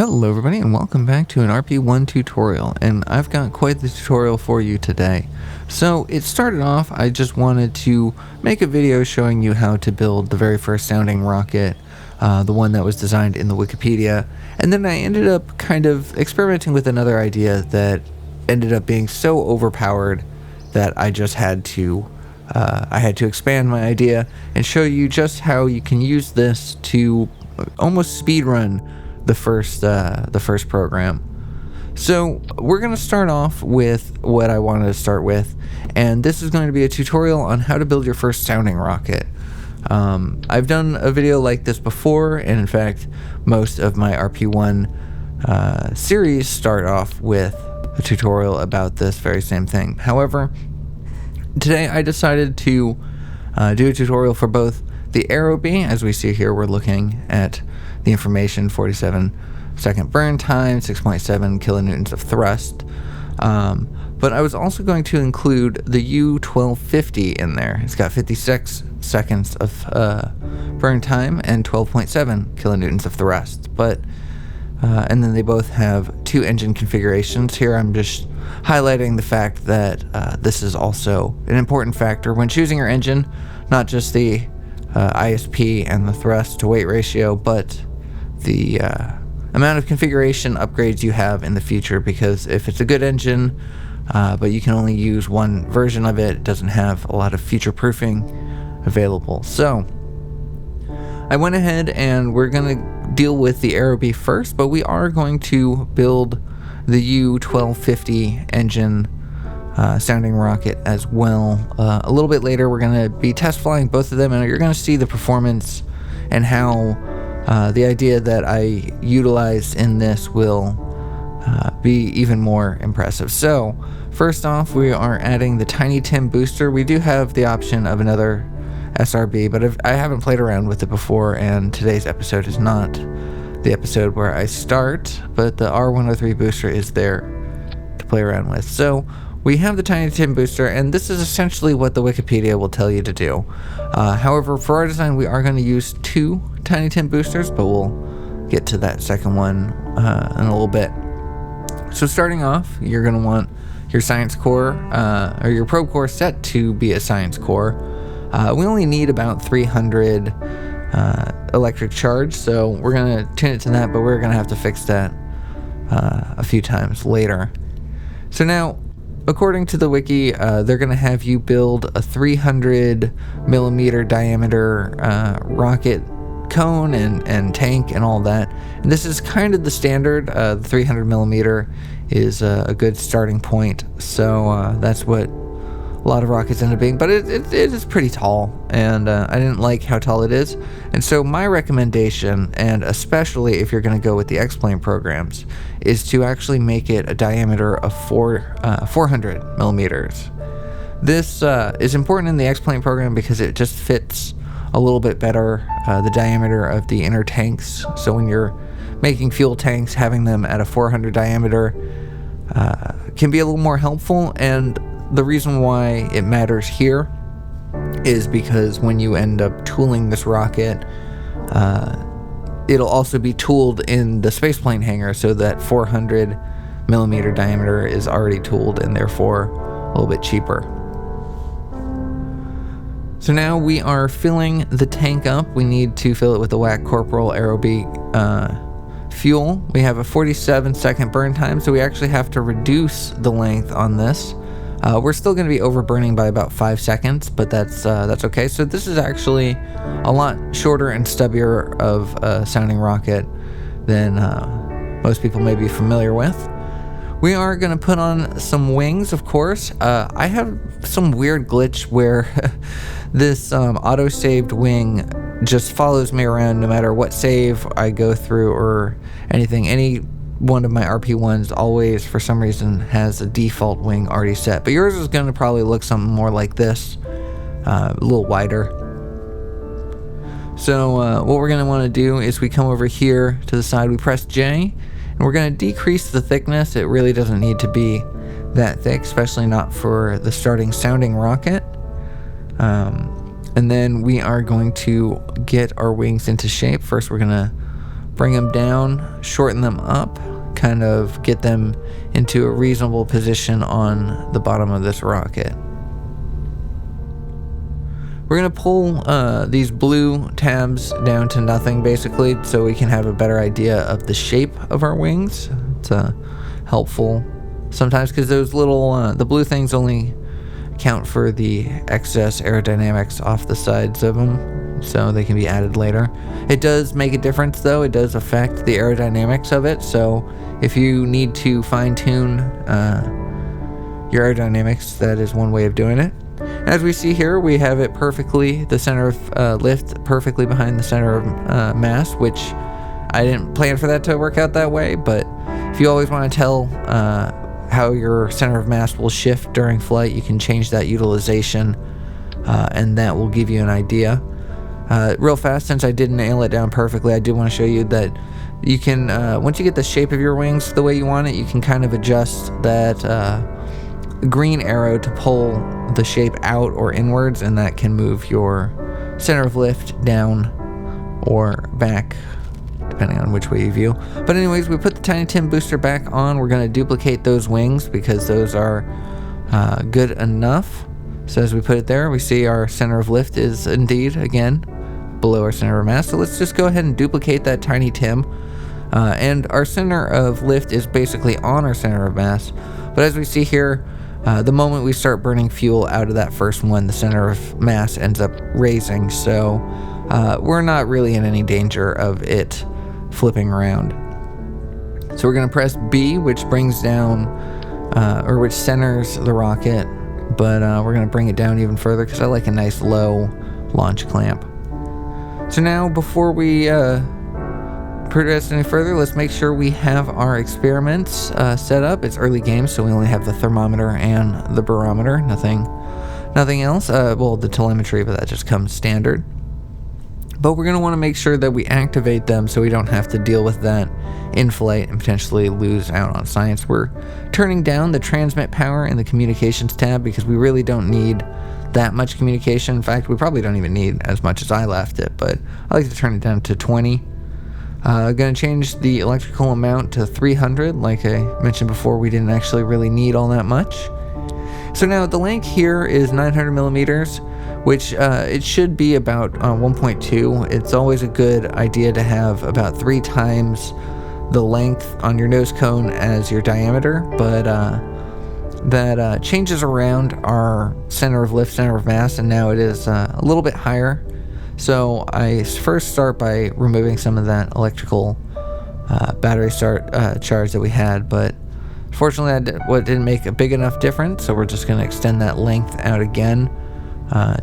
Hello everybody and welcome back to an RP-1 tutorial, and I've got quite the tutorial for you today. So it started off, I just wanted to make a video showing you how to build the very first sounding rocket, the one that was designed in the Wikipedia, and then I ended up kind of experimenting with another idea that ended up being so overpowered that I just had to expand my idea and show you just how you can use this to almost speedrun the first program. So we're going to start off with what I wanted to start with, and this is going to be a tutorial on how to build your first sounding rocket. I've done a video like this before, and in fact most of my RP-1 series start off with a tutorial about this very same thing. However, today I decided to do a tutorial for both the Aerobee. As we see here, we're looking at the information: 47-second burn time, 6.7 kilonewtons of thrust. But I was also going to include the U-1250 in there. It's got 56 seconds of burn time and 12.7 kilonewtons of thrust. And then they both have two engine configurations. Here I'm just highlighting the fact that this is also an important factor when choosing your engine, not just the ISP and the thrust to weight ratio, but the amount of configuration upgrades you have in the future, because if it's a good engine but you can only use one version of it, it doesn't have a lot of future proofing available. So I went ahead and we're going to deal with the Aerobee first, but we are going to build the U-1250 engine sounding rocket as well. A little bit later we're going to be test flying both of them, and you're going to see the performance and how the idea that I utilized in this will be even more impressive. So first off, we are adding the Tiny Tim booster. We do have the option of another SRB, but I haven't played around with it before, and today's episode is not the episode where I start, but the R103 booster is there to play around with. So we have the Tiny Tim booster, and this is essentially what the Wikipedia will tell you to do. However, for our design, we are going to use two Tiny Tim boosters, but we'll get to that second one in a little bit. So starting off, you're going to want your science core, or your probe core set to be a science core. We only need about 300 electric charge, so we're going to tune it to that, but we're going to have to fix that a few times later. So now, according to the wiki, they're going to have you build a 300 millimeter diameter rocket cone and tank and all that. And this is kind of the standard. The 300 millimeter is a good starting point. So that's what a lot of rockets end up being. But it is pretty tall, and I didn't like how tall it is. And so my recommendation, and especially if you're going to go with the X-Plane programs, is to actually make it a diameter of 400 millimeters. This is important in the X-Plane program because it just fits a little bit better the diameter of the inner tanks. So when you're making fuel tanks, having them at a 400 diameter can be a little more helpful. And the reason why it matters here is because when you end up tooling this rocket, it'll also be tooled in the spaceplane hangar, so that 400 millimeter diameter is already tooled and therefore a little bit cheaper. So now we are filling the tank up. We need to fill it with the WAC Corporal Aerobee fuel. We have a 47-second burn time, so we actually have to reduce the length on this. We're still going to be overburning by about 5 seconds, but that's okay. So this is actually a lot shorter and stubbier of a sounding rocket than most people may be familiar with. We are going to put on some wings, of course. I have some weird glitch where this auto-saved wing just follows me around no matter what save I go through or anything. Any one of my RP-1s always, for some reason, has a default wing already set. But yours is going to probably look something more like this, a little wider. So what we're going to want to do is we come over here to the side, we press J, and we're going to decrease the thickness. It really doesn't need to be that thick, especially not for the starting sounding rocket. And then we are going to get our wings into shape. First, we're going to bring them down, shorten them up, kind of get them into a reasonable position on the bottom of this rocket. We're going to pull these blue tabs down to nothing, basically, so we can have a better idea of the shape of our wings. It's helpful sometimes because those little, the blue things only account for the excess aerodynamics off the sides of them, so they can be added later. It does make a difference, though. It does affect the aerodynamics of it, so if you need to fine-tune your aerodynamics, that is one way of doing it. As we see here, we have it perfectly, the center of lift perfectly behind the center of mass, which I didn't plan for that to work out that way, but if you always want to tell how your center of mass will shift during flight, you can change that utilization, and that will give you an idea. Real fast, since I didn't nail it down perfectly, I do want to show you that you can, once you get the shape of your wings the way you want it, you can kind of adjust that green arrow to pull the shape out or inwards, and that can move your center of lift down or back, depending on which way you view. But anyways, we put the Tiny Tim booster back on. We're going to duplicate those wings because those are good enough. So as we put it there, we see our center of lift is indeed, again, below our center of mass. So let's just go ahead and duplicate that Tiny Tim. And our center of lift is basically on our center of mass. But as we see here, the moment we start burning fuel out of that first one, the center of mass ends up raising. So we're not really in any danger of it flipping around. So we're going to press B, which brings down, or which centers the rocket. But we're going to bring it down even further because I like a nice low launch clamp. So now, before we progress any further, let's make sure we have our experiments set up. It's early game, so we only have the thermometer and the barometer, nothing else. Well, the telemetry, but that just comes standard. But we're going to want to make sure that we activate them so we don't have to deal with that in flight and potentially lose out on science. We're turning down the transmit power in the communications tab because we really don't need that much communication. In fact, we probably don't even need as much as I left it, but I like to turn it down to 20. Going to change the electrical amount to 300. Like I mentioned before, we didn't actually really need all that much. So now the length here is 900 millimeters, which it should be about 1.2. It's always a good idea to have about 3 times the length on your nose cone as your diameter, but that changes around our center of lift, center of mass, and now it is a little bit higher. So I first start by removing some of that electrical battery charge that we had, but fortunately that didn't make a big enough difference, so we're just going to extend that length out again,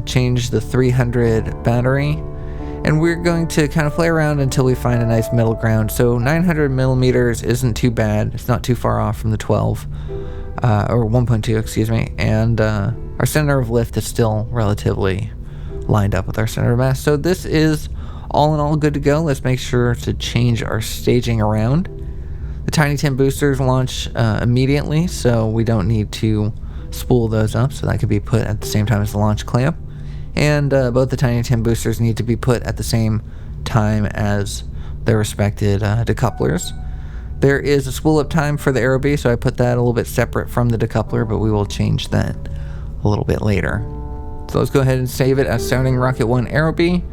change the 300 battery, and we're going to kind of play around until we find a nice middle ground. So 900 millimeters isn't too bad. It's not too far off from the 12, or 1.2, excuse me, and our center of lift is still relatively lined up with our center of mass. So this is all in all good to go. Let's make sure to change our staging around. The Tiny Tim boosters launch immediately, so we don't need to spool those up, so that could be put at the same time as the launch clamp. And both the Tiny Tim boosters need to be put at the same time as their respected decouplers. There is a spool up time for the Aerobee, so I put that a little bit separate from the decoupler, but we will change that a little bit later. So let's go ahead and save it as Sounding Rocket 1 Aerobee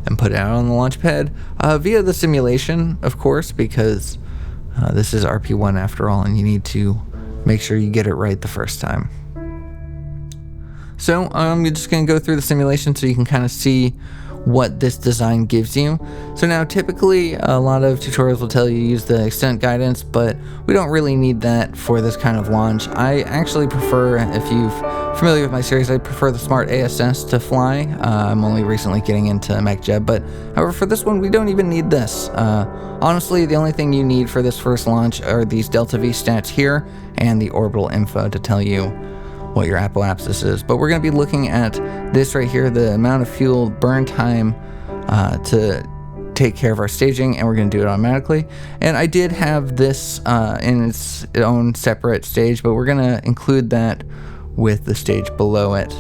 and put it out on the launch pad via the simulation, of course, because this is RP-1 after all, and you need to make sure you get it right the first time. So I'm just going to go through the simulation so you can kind of see what this design gives you. So now typically a lot of tutorials will tell you use the extent guidance, but we don't really need that for this kind of launch. I actually prefer, if you're familiar with my series, I prefer the Smart ASS to fly. I'm only recently getting into MacLeod, but however for this one we don't even need this. Honestly, the only thing you need for this first launch are these Delta V stats here and the orbital info to tell you what your apoapsis is. But we're going to be looking at this right here, the amount of fuel burn time to take care of our staging, and we're going to do it automatically. And I did have this in its own separate stage, but we're going to include that with the stage below it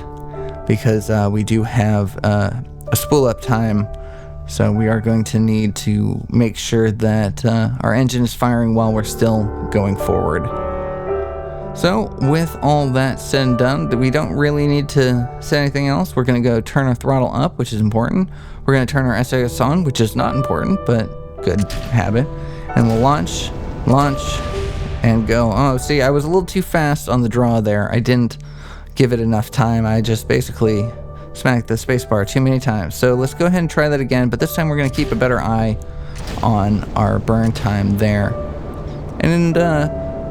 because we do have a spool up time So we are going to need to make sure that our engine is firing while we're still going forward. So with all that said and done, we don't really need to set anything else. We're going to go turn our throttle up, which is important. We're going to turn our SAS on, which is not important, but good habit. And we'll launch, and go. Oh, see, I was a little too fast on the draw there. I didn't give it enough time. I just basically smacked the spacebar too many times. So let's go ahead and try that again, but this time we're going to keep a better eye on our burn time there. And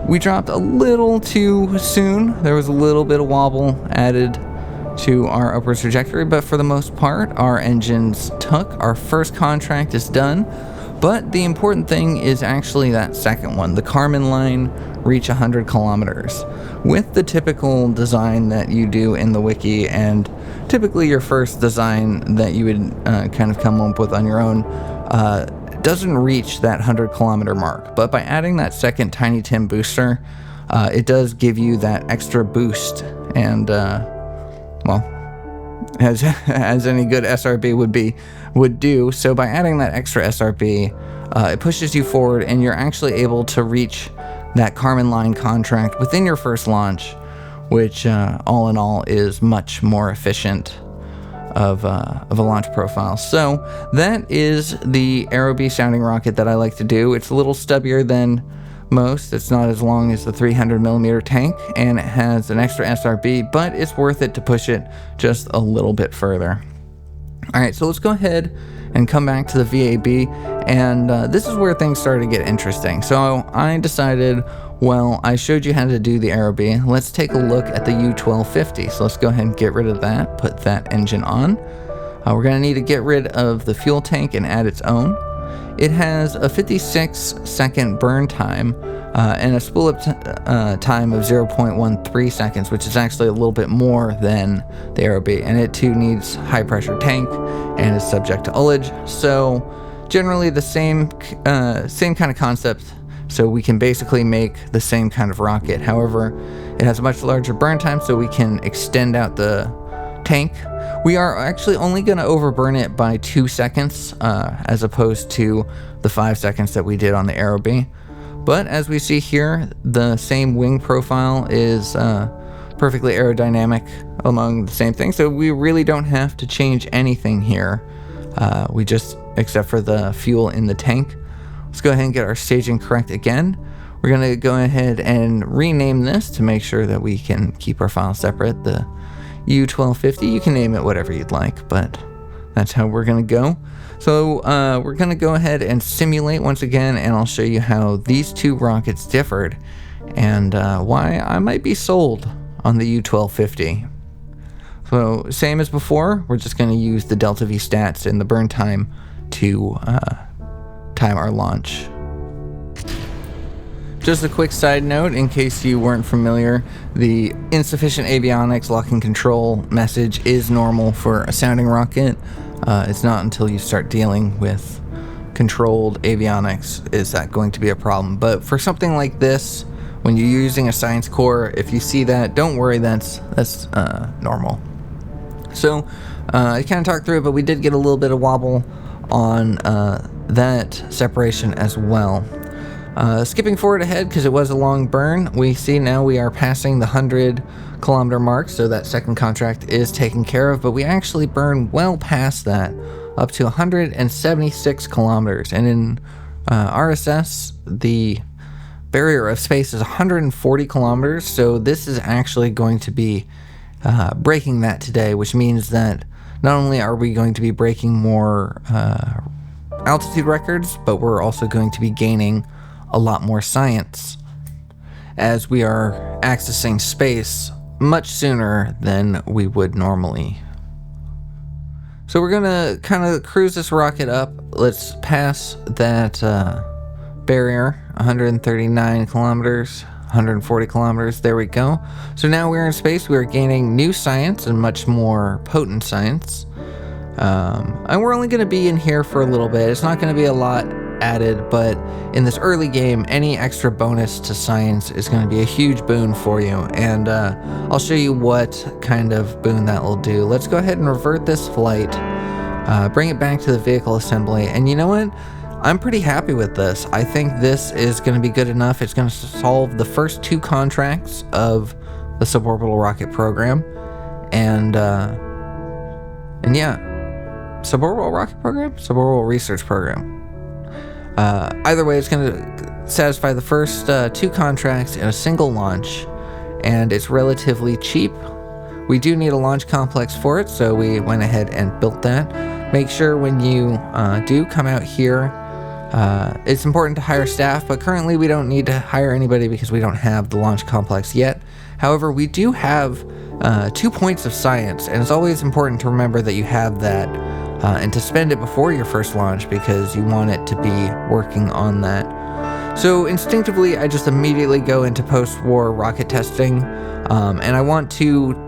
we dropped a little too soon. There was a little bit of wobble added to our upward trajectory, but for the most part, our engines took. Our first contract is done, but the important thing is actually that second one, the Kármán line reach 100 kilometers. With the typical design that you do in the wiki, and typically your first design that you would kind of come up with on your own, doesn't reach that 100 kilometer mark. But by adding that second Tiny Tim booster, it does give you that extra boost, and well, as any good SRB would do. So by adding that extra SRB, it pushes you forward, and you're actually able to reach that Kármán line contract within your first launch, which all in all is much more efficient of a launch profile. So that is the Aerobee sounding rocket that I like to do. It's a little stubbier than most. It's not as long as the 300mm tank, and it has an extra SRB, but it's worth it to push it just a little bit further. Alright, so let's go ahead and come back to the VAB, and this is where things started to get interesting. So I decided, well, I showed you how to do the Aerobee. Let's take a look at the U-1250. So let's go ahead and get rid of that, put that engine on. We're going to need to get rid of the fuel tank and add its own. It has a 56-second burn time and a spool-up time of 0.13 seconds, which is actually a little bit more than the Aerobee. And it too needs high-pressure tank and is subject to ullage. So generally the same kind of concept. So we can basically make the same kind of rocket. However, it has a much larger burn time, so we can extend out the tank. We are actually only going to overburn it by 2 seconds, as opposed to the 5 seconds that we did on the Aerobee. But as we see here, the same wing profile is perfectly aerodynamic among the same thing, so we really don't have to change anything here. We just, except for the fuel in the tank. Let's go ahead and get our staging correct again. We're going to go ahead and rename this to make sure that we can keep our files separate. The U-1250, you can name it whatever you'd like, but that's how we're going to go. So we're going to go ahead and simulate once again, and I'll show you how these two rockets differed and why I might be sold on the U-1250. So same as before, we're just going to use the delta V stats and the burn time to time our launch. Just a quick side note, in case you weren't familiar, the insufficient avionics locking control message is normal for a sounding rocket. It's not until you start dealing with controlled avionics is that going to be a problem. But for something like this, when you're using a science core, if you see that, don't worry, that's normal. So I kind of talked through it, but we did get a little bit of wobble on that separation as well. Skipping forward ahead, because it was a long burn, we see now we are passing the 100 kilometer mark, so that second contract is taken care of, but we actually burn well past that, up to 176 kilometers, and in RSS, the barrier of space is 140 kilometers, so this is actually going to be breaking that today, which means that not only are we going to be breaking more altitude records, but we're also going to be gaining a lot more science, as we are accessing space much sooner than we would normally. So we're gonna kind of cruise this rocket up. Let's pass that barrier, 139 kilometers, 140 kilometers, there we go. So now we're in space, we are gaining new science and much more potent science. And we're only going to be in here for a little bit. It's not going to be a lot added, but in this early game, any extra bonus to science is going to be a huge boon for you, and I'll show you what kind of boon that will do. Let's go ahead and revert this flight. bring it back to the vehicle assembly. And you know what? I'm pretty happy with this. I think this is going to be good enough. It's going to solve the first 2 contracts of the suborbital rocket program. And yeah, suborbital rocket program? Suborbital research program. Either way, it's going to satisfy the first 2 contracts in a single launch, and it's relatively cheap. We do need a launch complex for it, so we went ahead and built that. Make sure when you do come out here, it's important to hire staff, but currently we don't need to hire anybody because we don't have the launch complex yet. However, we do have 2 points of science, and it's always important to remember that you have that and to spend it before your first launch because you want it to be working on that. So instinctively, I just immediately go into post-war rocket testing, and I want to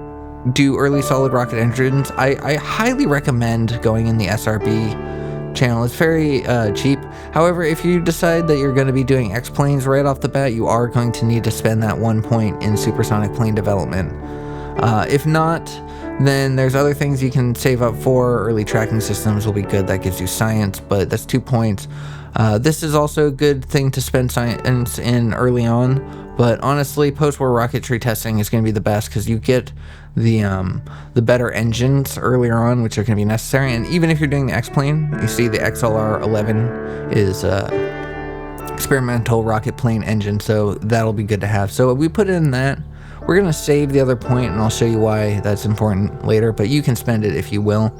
do early solid rocket engines. I highly recommend going in the SRB channel. It's very cheap. However, if you decide that you're going to be doing X-planes right off the bat, you are going to need to spend that 1 point in supersonic plane development. If not, then there's other things you can save up for. Early tracking systems will be good. That gives you science, but that's 2 points. This is also a good thing to spend science in early on, but honestly, post-war rocketry testing is going to be the best because you get the better engines earlier on, which are going to be necessary. And even if you're doing the X-plane, you see the XLR-11 is experimental rocket plane engine, so that'll be good to have. So we put in that. We're going to save the other point, and I'll show you why that's important later, but you can spend it if you will,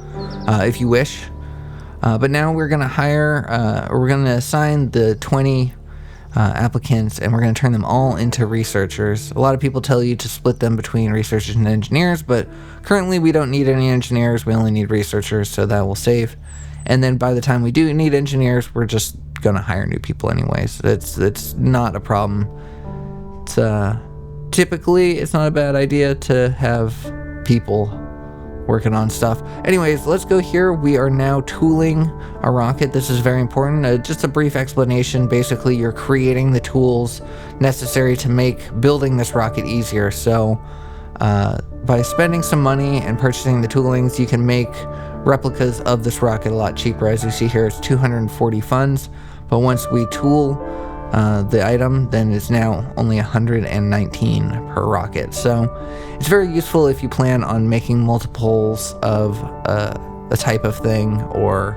if you wish. But now we're going to we're going to assign the 20 applicants, and we're going to turn them all into researchers. A lot of people tell you to split them between researchers and engineers, but currently we don't need any engineers. We only need researchers, so that will save. And then by the time we do need engineers, we're just going to hire new people anyways. It's not a problem. Typically, it's not a bad idea to have people working on stuff. Anyways, let's go here. We are now tooling a rocket. This is very important. Just a brief explanation. Basically, you're creating the tools necessary to make building this rocket easier. So by spending some money and purchasing the toolings, you can make replicas of this rocket a lot cheaper. As you see here, it's 240 funds, but once we tool the item, then it's now only 119 per rocket. So it's very useful if you plan on making multiples of a type of thing or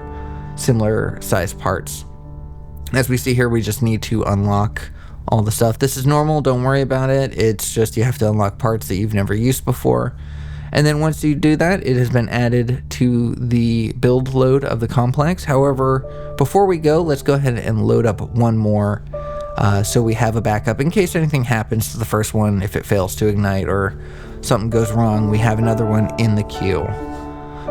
similar size parts. As we see here, we just need to unlock all the stuff. This is normal, don't worry about it. It's just you have to unlock parts that you've never used before. And then once you do that, it has been added to the build load of the complex. However, before we go, let's go ahead and load up one more so we have a backup in case anything happens to the first one. If it fails to ignite or something goes wrong, we have another one in the queue.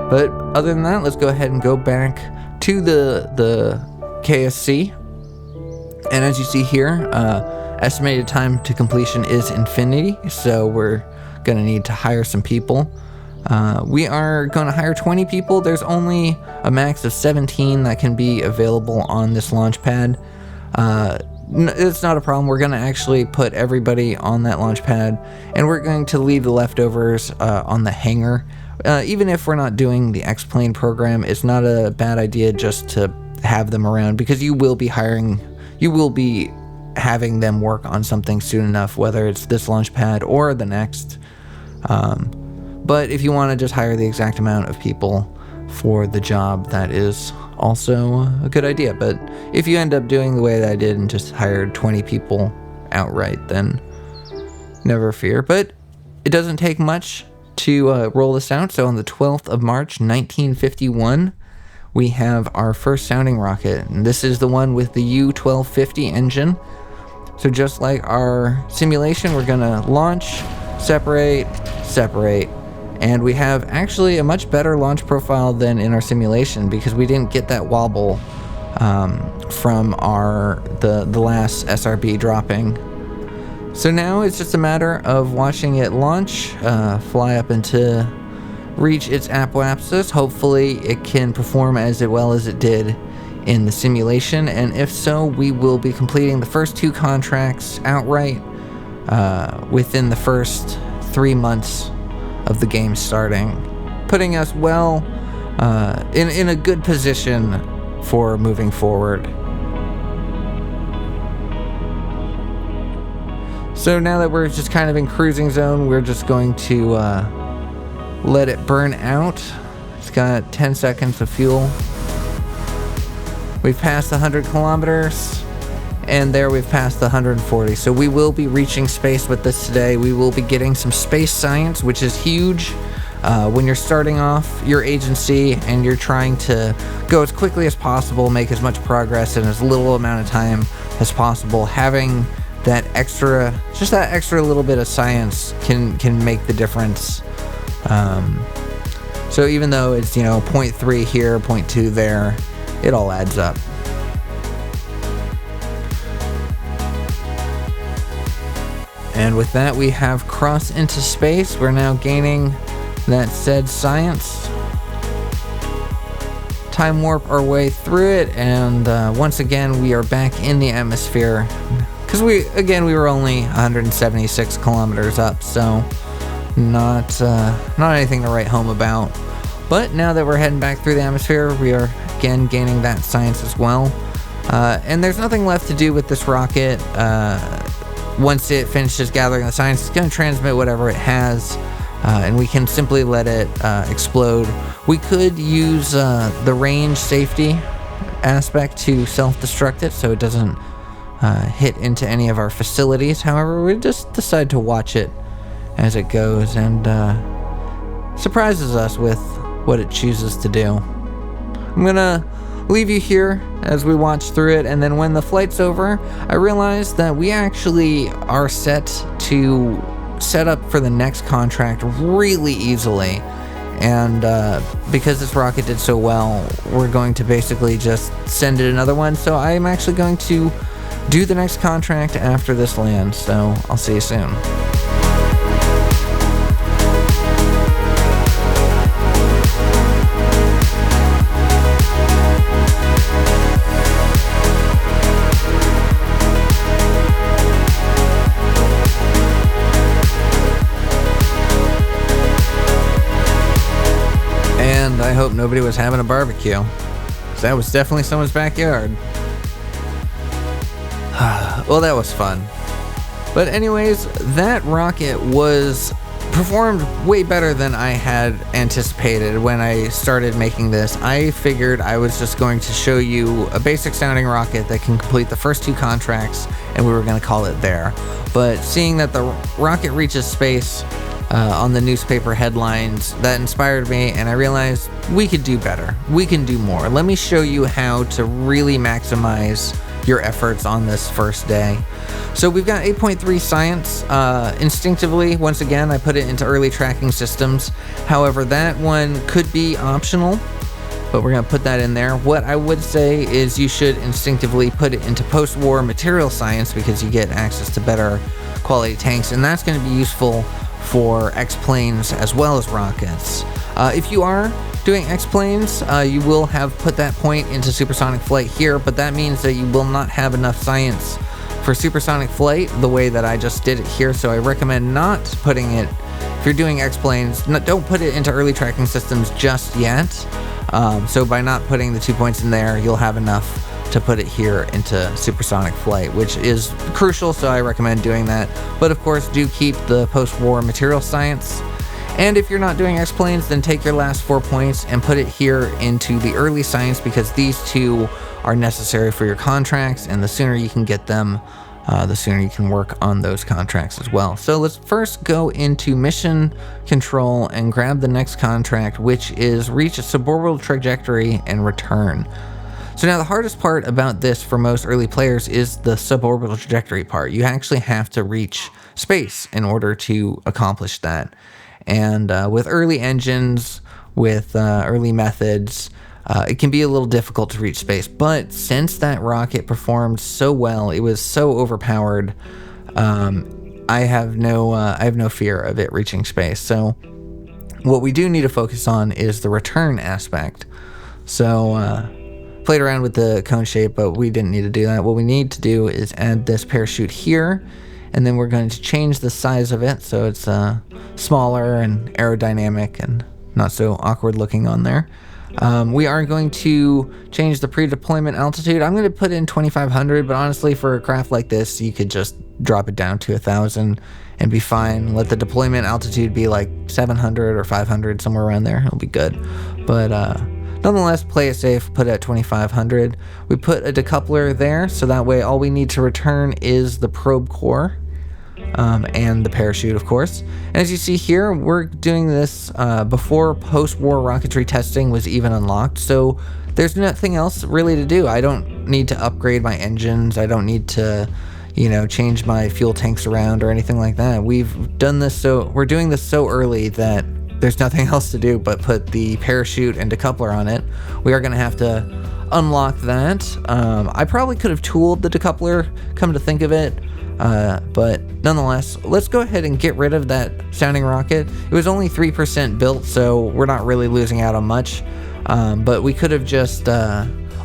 But other than that, let's go ahead and go back to the KSC. And as you see here, estimated time to completion is infinity, so we're going to need to hire some people. We are going to hire 20 people. There's only a max of 17 that can be available on this launch pad. It's not a problem. We're going to actually put everybody on that launch pad, and we're going to leave the leftovers on the hangar. Even if we're not doing the X-plane program, it's not a bad idea just to have them around, because you will be having them work on something soon enough, whether it's this launch pad or the next. But if you want to just hire the exact amount of people for the job, that is also a good idea. But if you end up doing the way that I did and just hired 20 people outright, then never fear. But it doesn't take much to roll this out. So on the 12th of March 1951, we have our first sounding rocket, and this is the one with the U-1250 engine. So just like our simulation, we're gonna launch, separate, and we have actually a much better launch profile than in our simulation because we didn't get that wobble from the last SRB dropping. So now it's just a matter of watching it launch, fly up into reach its apoapsis. Hopefully it can perform as well as it did in the simulation, and if so, we will be completing the first 2 contracts outright within the first 3 months of the game starting, putting us well in a good position for moving forward. So now that we're just kind of in cruising zone, we're just going to let it burn out. It's got 10 seconds of fuel. We've passed 100 kilometers, and there we've passed the 140. So we will be reaching space with this today. We will be getting some space science, which is huge. When you're starting off your agency and you're trying to go as quickly as possible, make as much progress in as little amount of time as possible, having that extra little bit of science can make the difference. So even though it's 0.3 here, 0.2 there, it all adds up. And with that, we have crossed into space. We're now gaining that said science. Time warp our way through it, and once again we are back in the atmosphere. Because we were only 176 kilometers up, so not anything to write home about. But now that we're heading back through the atmosphere, we are again gaining that science as well. And there's nothing left to do with this rocket. Once it finishes gathering the science, it's going to transmit whatever it has, and we can simply let it explode. We could use the range safety aspect to self-destruct it so it doesn't hit into any of our facilities. However, we just decide to watch it as it goes and surprises us with what it chooses to do. I'm gonna leave you here as we watch through it, and then when the flight's over, I realized that we actually are set to set up for the next contract really easily. And because this rocket did so well, we're going to basically just send it another one. So I'm actually going to do the next contract after this lands, so I'll see you soon. And I hope nobody was having a barbecue, 'cause that was definitely someone's backyard. Well, that was fun. But anyways, that rocket performed way better than I had anticipated when I started making this. I figured I was just going to show you a basic sounding rocket that can complete the first 2 contracts, and we were going to call it there. But seeing that the rocket reaches space on the newspaper headlines, that inspired me, and I realized we could do better. We can do more. Let me show you how to really maximize your efforts on this first day. So we've got 8.3 science. Instinctively, once again, I put it into early tracking systems. However, that one could be optional, but we're going to put that in there. What I would say is you should instinctively put it into post-war material science, because you get access to better quality tanks, and that's going to be useful for X-planes as well as rockets. If you are doing X-planes, you will have put that point into supersonic flight here, but that means that you will not have enough science for supersonic flight the way that I just did it here, so I recommend not putting it. If you're doing X-planes, don't put it into early tracking systems just yet. So by not putting the 2 points in there, you'll have enough to put it here into supersonic flight, which is crucial, so I recommend doing that. But of course, do keep the post-war material science. And if you're not doing X-planes, then take your last 4 points and put it here into the early science, because these 2 are necessary for your contracts, and the sooner you can get them, the sooner you can work on those contracts as well. So let's first go into mission control and grab the next contract, which is reach a suborbital trajectory and return. So now the hardest part about this for most early players is the suborbital trajectory part. You actually have to reach space in order to accomplish that. And with early engines, with early methods, it can be a little difficult to reach space. But since that rocket performed so well, it was so overpowered, I have no fear of it reaching space. So what we do need to focus on is the return aspect. So played around with the cone shape, but we didn't need to do that. What we need to do is add this parachute here, and then we're going to change the size of it so it's smaller and aerodynamic and not so awkward looking on there. We are going to change the pre-deployment altitude. I'm going to put in 2,500, but honestly, for a craft like this, you could just drop it down to 1,000 and be fine. Let the deployment altitude be like 700 or 500, somewhere around there. It'll be good. But nonetheless, play it safe, put it at 2,500. We put a decoupler there, so that way all we need to return is the probe core. And the parachute, of course. And as you see here, we're doing this before post-war rocketry testing was even unlocked, so there's nothing else really to do. I don't need to upgrade my engines. I don't need to, change my fuel tanks around or anything like that. We've done this, we're doing this so early that there's nothing else to do but put the parachute and decoupler on it. We are going to have to unlock that. I probably could have tooled the decoupler, come to think of it. But nonetheless, let's go ahead and get rid of that sounding rocket. It was only 3% built, so we're not really losing out on much. But we could have just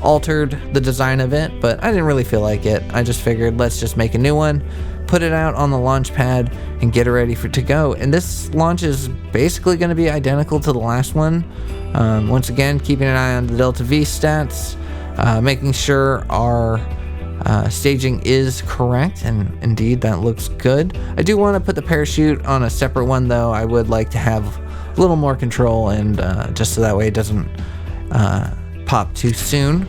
altered the design of it, but I didn't really feel like it. I just figured let's just make a new one, put it out on the launch pad, and get it ready to go. And this launch is basically going to be identical to the last one. Once again, keeping an eye on the Delta V stats, making sure our staging is correct, and indeed that looks good. I do want to put the parachute on a separate one though. I would like to have a little more control, and just so that way it doesn't pop too soon.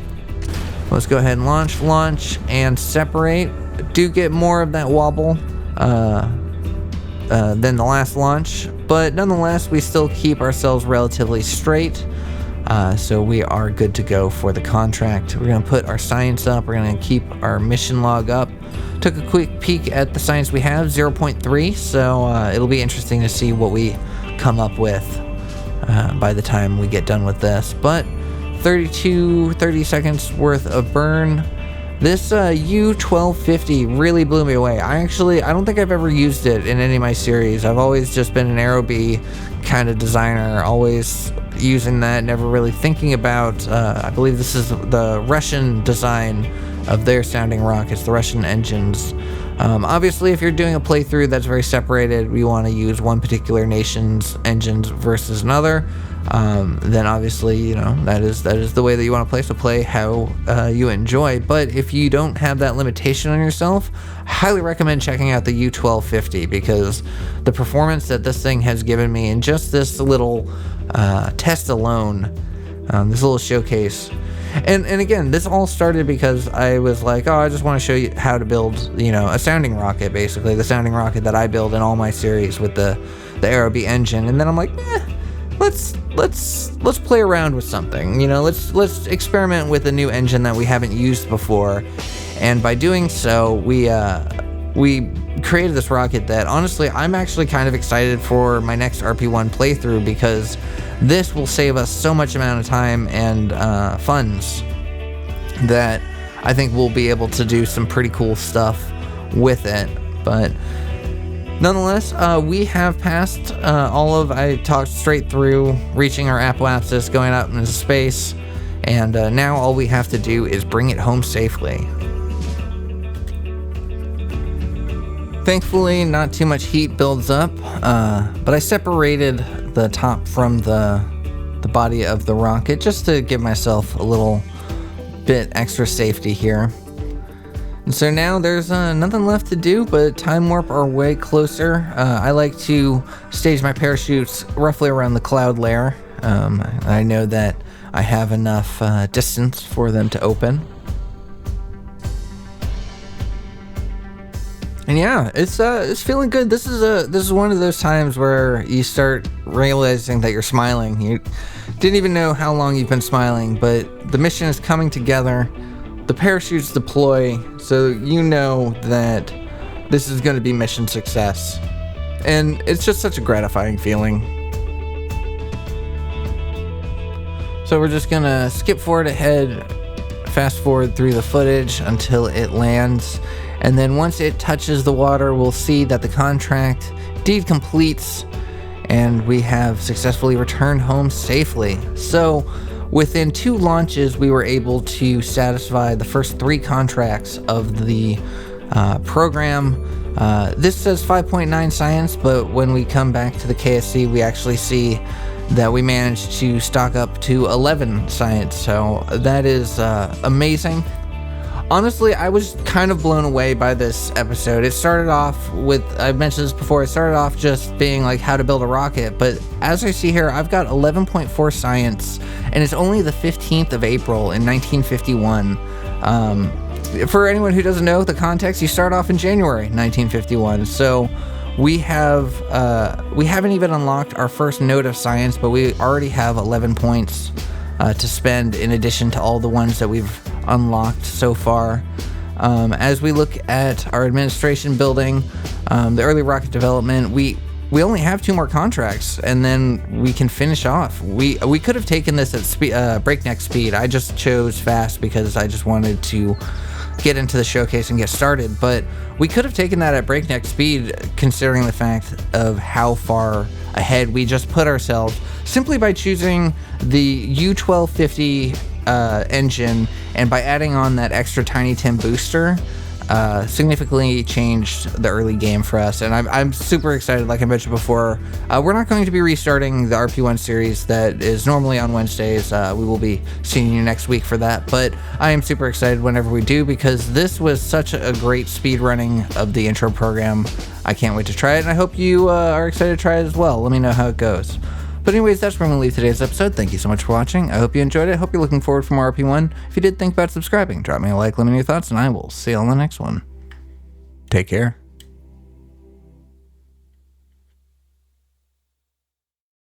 Let's go ahead and launch and separate. Do get more of that wobble than the last launch, but nonetheless we still keep ourselves relatively straight. So we are good to go for the contract. We're going to put our science up. We're going to keep our mission log up. Took a quick peek at the science we have, 0.3. So it'll be interesting to see what we come up with by the time we get done with this. But 30 seconds worth of burn. This U-1250 really blew me away. I don't think I've ever used it in any of my series. I've always just been an Aerobee kind of designer, always using that, never really thinking about, I believe this is the Russian design of their sounding rockets, the Russian engines. Obviously, if you're doing a playthrough that's very separated, we want to use one particular nation's engines versus another. Then obviously, that is the way that you want to play, so play how you enjoy. But if you don't have that limitation on yourself, I highly recommend checking out the U-1250, because the performance that this thing has given me in just this little test alone, this little showcase. And again, this all started because I was like, I just want to show you how to build, a sounding rocket, basically, the sounding rocket that I build in all my series with the Aerobee engine. And then I'm like, let's play around with something, let's experiment with a new engine that we haven't used before. And by doing so, we created this rocket that honestly I'm actually kind of excited for my next RP-1 playthrough, because this will save us so much amount of time and funds that I think we'll be able to do some pretty cool stuff with it. But nonetheless, we have passed I talked straight through reaching our apoapsis, going out into space, and now all we have to do is bring it home safely. Thankfully, not too much heat builds up, but I separated the top from the body of the rocket just to give myself a little bit extra safety here. And so now there's nothing left to do but time warp our way closer. I like to stage my parachutes roughly around the cloud layer. I know that I have enough distance for them to open. And yeah, it's feeling good. This is one of those times where you start realizing that you're smiling. You didn't even know how long you've been smiling, but the mission is coming together. The parachutes deploy, so you know that this is going to be mission success. And it's just such a gratifying feeling. So we're just going to skip forward ahead, fast forward through the footage until it lands. And then once it touches the water, we'll see that the contract indeed completes, and we have successfully returned home safely. So within 2 launches, we were able to satisfy the first 3 contracts of the program. This says 5.9 science, but when we come back to the KSC, we actually see that we managed to stock up to 11 science. So that is amazing. Honestly, I was kind of blown away by this episode. It started off with, I've mentioned this before, it started off just being like how to build a rocket, but as I see here, I've got 11.4 science, and it's only the 15th of April in 1951. For anyone who doesn't know the context, you start off in January 1951, so we haven't even unlocked our first node of science, but we already have 11 points to spend in addition to all the ones that we've unlocked so far. As we look at our administration building, the early rocket development, we only have 2 more contracts, and then we can finish off. We could have taken this at breakneck speed. I just chose fast because I just wanted to get into the showcase and get started, but we could have taken that at breakneck speed considering the fact of how far ahead we just put ourselves simply by choosing the U1250 engine, and by adding on that extra Tiny Tim booster, significantly changed the early game for us. And I'm super excited. Like I mentioned before, we're not going to be restarting the RP-1 series that is normally on Wednesdays. We will be seeing you next week for that, but I am super excited whenever we do, because this was such a great speed running of the intro program. I can't wait to try it, and I hope you are excited to try it as well. Let me know how it goes. But anyways, that's where I'm going to leave today's episode. Thank you so much for watching. I hope you enjoyed it. I hope you're looking forward for more RP-1. If you did, think about subscribing. Drop me a like, let me know your thoughts, and I will see you on the next one. Take care.